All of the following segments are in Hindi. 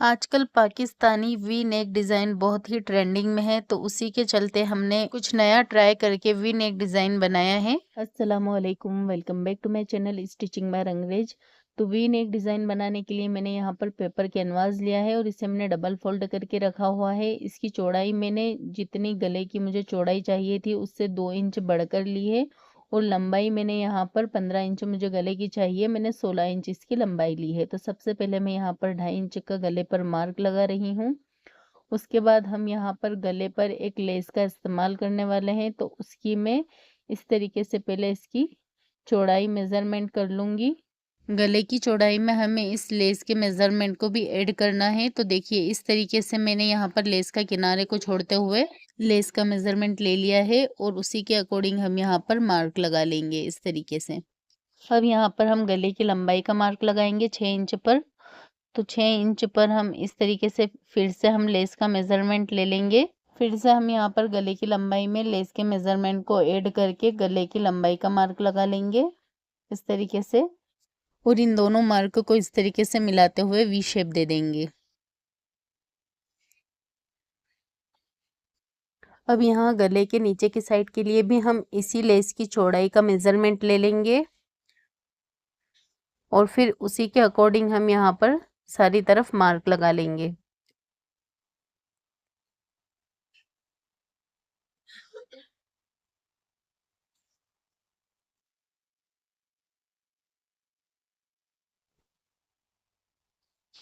आजकल पाकिस्तानी वी नेक डिज़ाइन बहुत ही ट्रेंडिंग में है, तो उसी के चलते हमने कुछ नया ट्राई करके वी नेक डिज़ाइन बनाया है। अस्सलामुअलैकुम, welcome back to my channel stitching by Rangrez. तो वी नेक डिज़ाइन बनाने के लिए मैंने यहाँ पर पेपर कैनवास लिया है और इसे हमने डबल फोल्ड करके रखा हुआ है। इसकी चौड़ाई मैंने जितनी गले की मुझे चौड़ाई चाहिए थी उससे 2 इंच बढ़कर ली है और लंबाई मैंने यहाँ पर 15 इंच मुझे गले की चाहिए, मैंने 16 इंच इसकी लंबाई ली है। तो सबसे पहले मैं यहाँ पर 2.5 इंच का गले पर मार्क लगा रही हूँ। उसके बाद हम यहाँ पर गले पर एक लेस का इस्तेमाल करने वाले हैं, तो उसकी मैं इस तरीके से पहले इसकी चौड़ाई मेज़रमेंट कर लूँगी। गले की चौड़ाई में हमें इस लेस के मेज़रमेंट को भी ऐड करना है। तो देखिए इस तरीके से मैंने यहाँ पर लेस का किनारे को छोड़ते हुए लेस का मेज़रमेंट ले लिया है और उसी के अकॉर्डिंग हम यहाँ पर मार्क लगा लेंगे इस तरीके से। अब यहाँ पर हम गले की लंबाई का मार्क लगाएंगे 6 इंच पर। तो 6 इंच पर हम इस तरीके से फिर से हम लेस का मेज़रमेंट ले लेंगे। फिर से हम यहाँ पर गले की लंबाई में लेस के मेज़रमेंट को ऐड करके गले की लंबाई का मार्क लगा लेंगे इस तरीके से और इन दोनों मार्क को इस तरीके से मिलाते हुए वी शेप दे देंगे। अब यहाँ गले के नीचे की साइड के लिए भी हम इसी लेस की चौड़ाई का मेज़रमेंट ले लेंगे और फिर उसी के अकॉर्डिंग हम यहाँ पर सारी तरफ मार्क लगा लेंगे।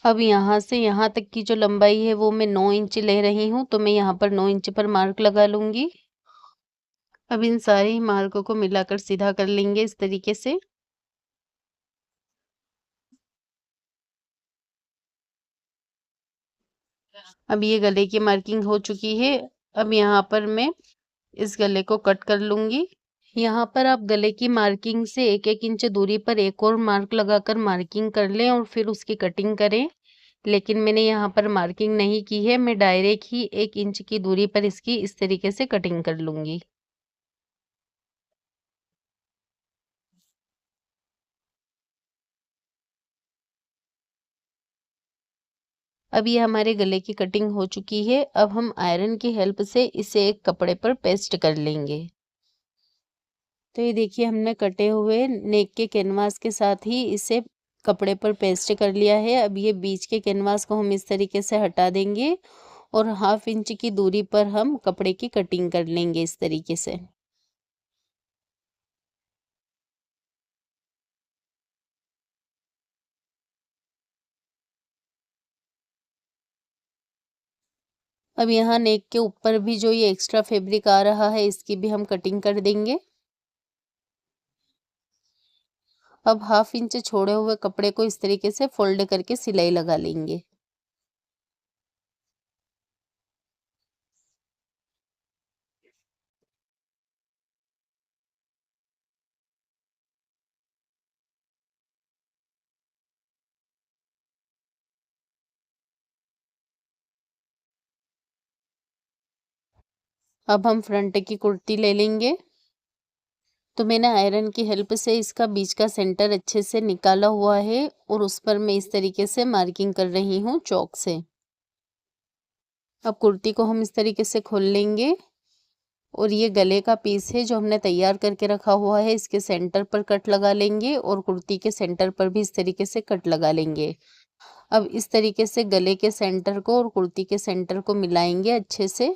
अब यहाँ से यहाँ तक की जो लंबाई है वो मैं 9 इंच ले रही हूँ, तो मैं यहाँ पर 9 इंच पर मार्क लगा लूँगी। अब इन सारे ही मार्कों को मिलाकर सीधा कर लेंगे इस तरीके से। अब ये गले की मार्किंग हो चुकी है। अब यहाँ पर मैं इस गले को कट कर लूँगी। यहाँ पर आप गले की मार्किंग से 1-1 इंच दूरी पर एक और मार्क लगाकर मार्किंग कर लें और फिर उसकी कटिंग करें। लेकिन मैंने यहाँ पर मार्किंग नहीं की है, मैं डायरेक्ट ही 1 इंच की दूरी पर इसकी इस तरीके से कटिंग कर लूँगी। अब ये हमारे गले की कटिंग हो चुकी है। अब हम आयरन की हेल्प से इसे एक कपड़े पर पेस्ट कर लेंगे। तो ये देखिए हमने कटे हुए नेक के कैनवास के साथ ही इसे कपड़े पर पेस्ट कर लिया है। अब ये बीच के कैनवास को हम इस तरीके से हटा देंगे और 1/2 इंच की दूरी पर हम कपड़े की कटिंग कर लेंगे इस तरीके से। अब यहाँ नेक के ऊपर भी जो ये एक्स्ट्रा फैब्रिक आ रहा है इसकी भी हम कटिंग कर देंगे। अब 1/2 इंच छोड़े हुए कपड़े को इस तरीके से फोल्ड करके सिलाई लगा लेंगे। अब हम फ्रंट की कुर्ती ले लेंगे। तो मैंने आयरन की हेल्प से इसका बीच का सेंटर अच्छे से निकाला हुआ है और उस पर मैं इस तरीके से मार्किंग कर रही हूँ चॉक से। अब कुर्ती को हम इस तरीके से खोल लेंगे और ये गले का पीस है जो हमने तैयार करके रखा हुआ है, इसके सेंटर पर कट लगा लेंगे और कुर्ती के सेंटर पर भी इस तरीके से कट लगा लेंगे। अब इस तरीके से गले के सेंटर को और कुर्ती के सेंटर को मिलाएंगे अच्छे से।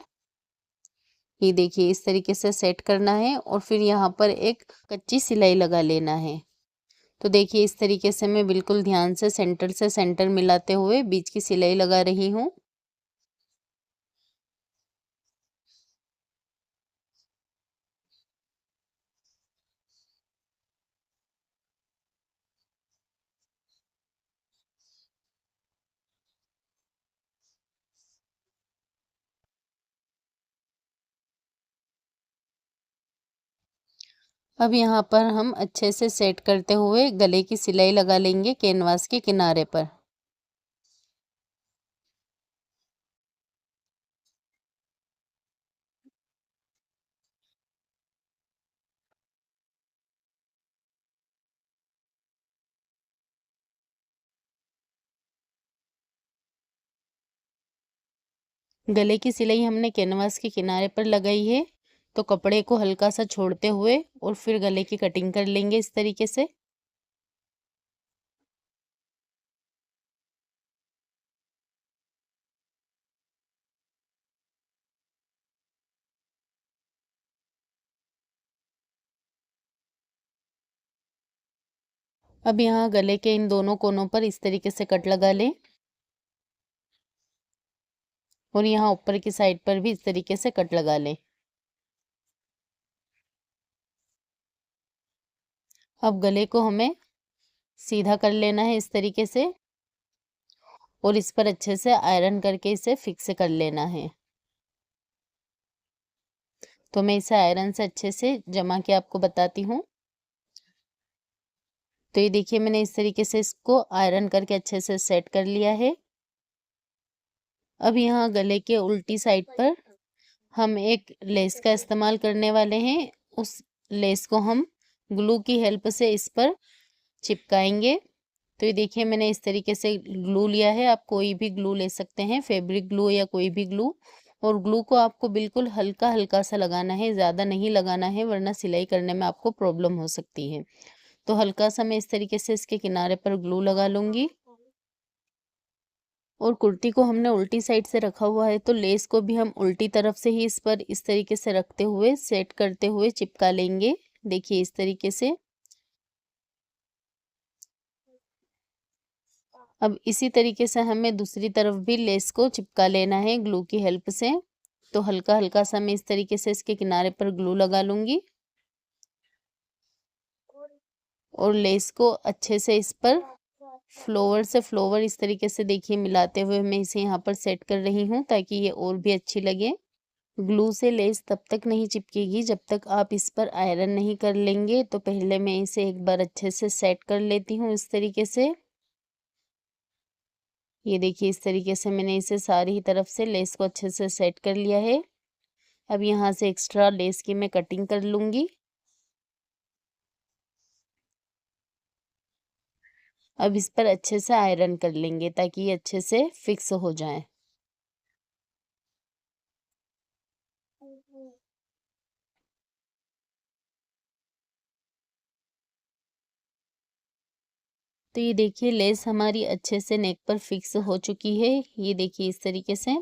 ये देखिए इस तरीके से सेट करना है और फिर यहाँ पर एक कच्ची सिलाई लगा लेना है। तो देखिए इस तरीके से मैं बिल्कुल ध्यान से सेंटर मिलाते हुए बीच की सिलाई लगा रही हूँ। अब यहाँ पर हम अच्छे से सेट करते हुए गले की सिलाई लगा लेंगे कैनवास के किनारे पर। गले की सिलाई हमने कैनवास के किनारे पर लगाई है, तो कपड़े को हल्का सा छोड़ते हुए और फिर गले की कटिंग कर लेंगे इस तरीके से। अब यहाँ गले के इन दोनों कोनों पर इस तरीके से कट लगा लें और यहाँ ऊपर की साइड पर भी इस तरीके से कट लगा लें। अब गले को हमें सीधा कर लेना है इस तरीके से और इस पर अच्छे से आयरन करके इसे फिक्स कर लेना है। तो मैं इसे आयरन से अच्छे से जमा के आपको बताती हूँ। तो ये देखिए मैंने इस तरीके से इसको आयरन करके अच्छे से सेट कर लिया है। अब यहाँ गले के उल्टी साइड पर हम एक लेस का इस्तेमाल करने वाले हैं। उस लेस को हम ग्लू की हेल्प से इस पर चिपकाएंगे। तो ये देखिए मैंने इस तरीके से ग्लू लिया है। आप कोई भी ग्लू ले सकते हैं, फैब्रिक ग्लू या कोई भी ग्लू। और ग्लू को आपको बिल्कुल हल्का हल्का सा लगाना है, ज़्यादा नहीं लगाना है वरना सिलाई करने में आपको प्रॉब्लम हो सकती है। तो हल्का सा मैं इस तरीके से इसके किनारे पर ग्लू लगा लूँगी। और कुर्ती को हमने उल्टी साइड से रखा हुआ है, तो लेस को भी हम उल्टी तरफ से ही इस पर इस तरीके से रखते हुए सेट करते हुए चिपका लेंगे। देखिए इस तरीके से। अब इसी तरीके से हमें दूसरी तरफ भी लेस को चिपका लेना है ग्लू की हेल्प से। तो हल्का हल्का सा मैं इस तरीके से इसके किनारे पर ग्लू लगा लूँगी और लेस को अच्छे से इस पर फ्लोवर से फ्लोवर इस तरीके से देखिए मिलाते हुए मैं इसे यहाँ पर सेट कर रही हूँ ताकि ये और भी अच्छी लगे। ग्लू से लेस तब तक नहीं चिपकेगी जब तक आप इस पर आयरन नहीं कर लेंगे। तो पहले मैं इसे एक बार अच्छे से सेट कर लेती हूँ इस तरीके से। ये देखिए इस तरीके से मैंने इसे सारी ही तरफ से लेस को अच्छे से सेट कर लिया है। अब यहाँ से एक्स्ट्रा लेस की मैं कटिंग कर लूँगी। अब इस पर अच्छे से आयरन कर लेंगे ताकि ये अच्छे से फिक्स हो जाए। तो ये देखिए लेस हमारी अच्छे से नेक पर फिक्स हो चुकी है। ये देखिए इस तरीके से।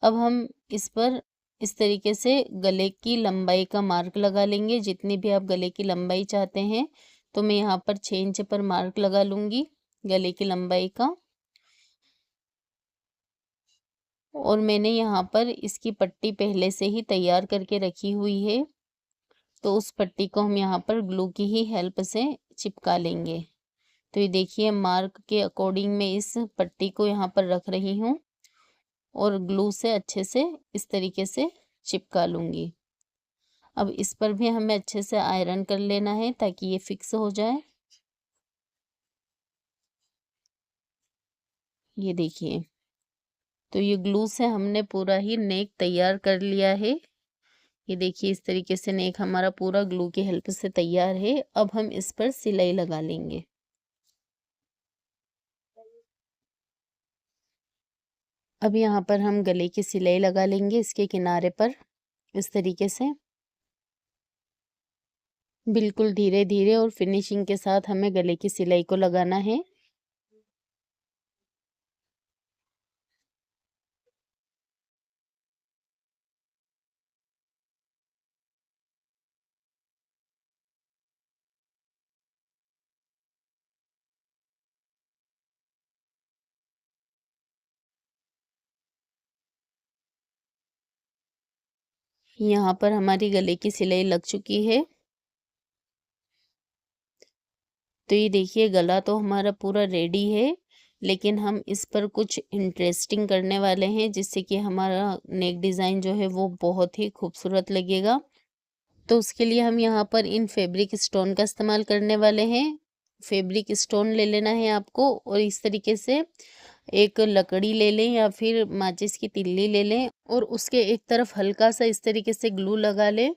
अब हम इस पर इस तरीके से गले की लंबाई का मार्क लगा लेंगे। जितनी भी आप गले की लंबाई चाहते हैं, तो मैं यहाँ पर 6 इंच पर मार्क लगा लूँगी गले की लंबाई का। और मैंने यहाँ पर इसकी पट्टी पहले से ही तैयार करके रखी हुई है, तो उस पट्टी को हम यहाँ पर ग्लू की ही हेल्प से चिपका लेंगे। तो ये देखिए मार्क के अकॉर्डिंग मैं इस पट्टी को यहाँ पर रख रही हूँ और ग्लू से अच्छे से इस तरीके से चिपका लूँगी। अब इस पर भी हमें अच्छे से आयरन कर लेना है ताकि ये फिक्स हो जाए। ये देखिए, तो ये ग्लू से हमने पूरा ही नेक तैयार कर लिया है। ये देखिए इस तरीके से नेक हमारा पूरा ग्लू की हेल्प से तैयार है। अब हम इस पर सिलाई लगा लेंगे। अब यहाँ पर हम गले की सिलाई लगा लेंगे इसके किनारे पर इस तरीके से। बिल्कुल धीरे धीरे और फिनिशिंग के साथ हमें गले की सिलाई को लगाना है। यहाँ पर हमारी गले की सिलाई लग चुकी है। तो ये देखिए गला तो हमारा पूरा रेडी है, लेकिन हम इस पर कुछ इंटरेस्टिंग करने वाले हैं जिससे कि हमारा नेक डिज़ाइन जो है वो बहुत ही खूबसूरत लगेगा। तो उसके लिए हम यहाँ पर इन फैब्रिक स्टोन का इस्तेमाल करने वाले हैं। फैब्रिक स्टोन ले लेना है आपको और इस तरीके से एक लकड़ी ले लें या फिर माचिस की तिल्ली ले लें और उसके एक तरफ हल्का सा इस तरीके से ग्लू लगा लें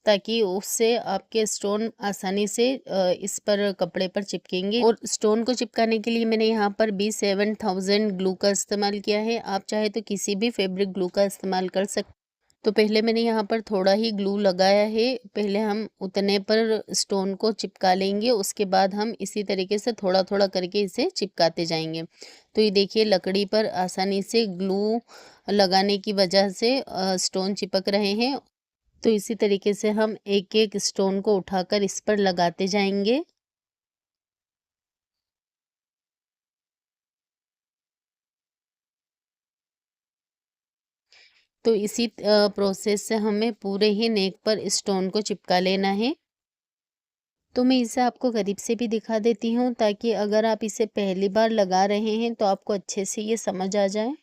ताकि उससे आपके स्टोन आसानी से इस पर कपड़े पर चिपकेंगे। और स्टोन को चिपकाने के लिए मैंने यहाँ पर B7000 ग्लू का इस्तेमाल किया है। आप चाहे तो किसी भी फैब्रिक ग्लू का इस्तेमाल कर सकते। तो पहले मैंने यहाँ पर थोड़ा ही ग्लू लगाया है। पहले हम उतने पर स्टोन को चिपका लेंगे, उसके बाद हम इसी तरीके से थोड़ा थोड़ा करके इसे चिपकाते जाएंगे। तो ये देखिए लकड़ी पर आसानी से ग्लू लगाने की वजह से स्टोन चिपक रहे हैं। तो इसी तरीके से हम एक एक स्टोन को उठाकर इस पर लगाते जाएंगे। तो इसी प्रोसेस से हमें पूरे ही नेक पर स्टोन को चिपका लेना है। तो मैं इसे आपको करीब से भी दिखा देती हूँ, ताकि अगर आप इसे पहली बार लगा रहे हैं तो आपको अच्छे से ये समझ आ जाए।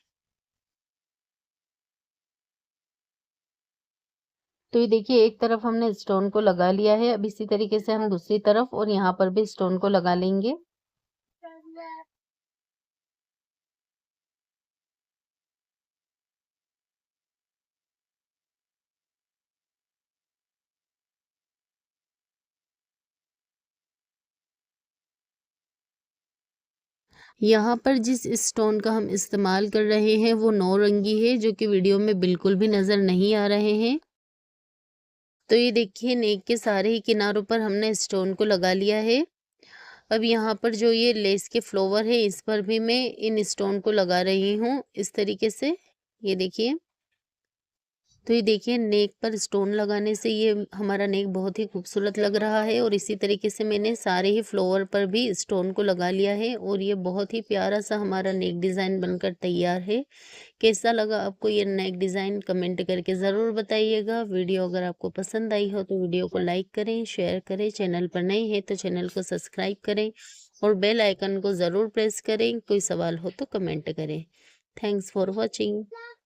तो ये देखिए एक तरफ हमने स्टोन को लगा लिया है। अब इसी तरीके से हम दूसरी तरफ और यहाँ पर भी स्टोन को लगा लेंगे। यहाँ पर जिस स्टोन का हम इस्तेमाल कर रहे हैं वो नौरंगी है, जो कि वीडियो में बिल्कुल भी नज़र नहीं आ रहे हैं। तो ये देखिए नेक के सारे ही किनारों पर हमने स्टोन को लगा लिया है। अब यहाँ पर जो ये लेस के फ्लावर है इस पर भी मैं इन स्टोन को लगा रही हूँ इस तरीके से। ये देखिए। तो ये देखिए नेक पर स्टोन लगाने से ये हमारा नेक बहुत ही खूबसूरत लग रहा है। और इसी तरीके से मैंने सारे ही फ्लावर पर भी स्टोन को लगा लिया है और ये बहुत ही प्यारा सा हमारा नेक डिज़ाइन बनकर तैयार है। कैसा लगा आपको ये नेक डिज़ाइन कमेंट करके ज़रूर बताइएगा। वीडियो अगर आपको पसंद आई हो तो वीडियो को लाइक करें, शेयर करें। चैनल पर नए हैं तो चैनल को सब्सक्राइब करें और बेल आइकन को ज़रूर प्रेस करें। कोई सवाल हो तो कमेंट करें। Thanks for watching.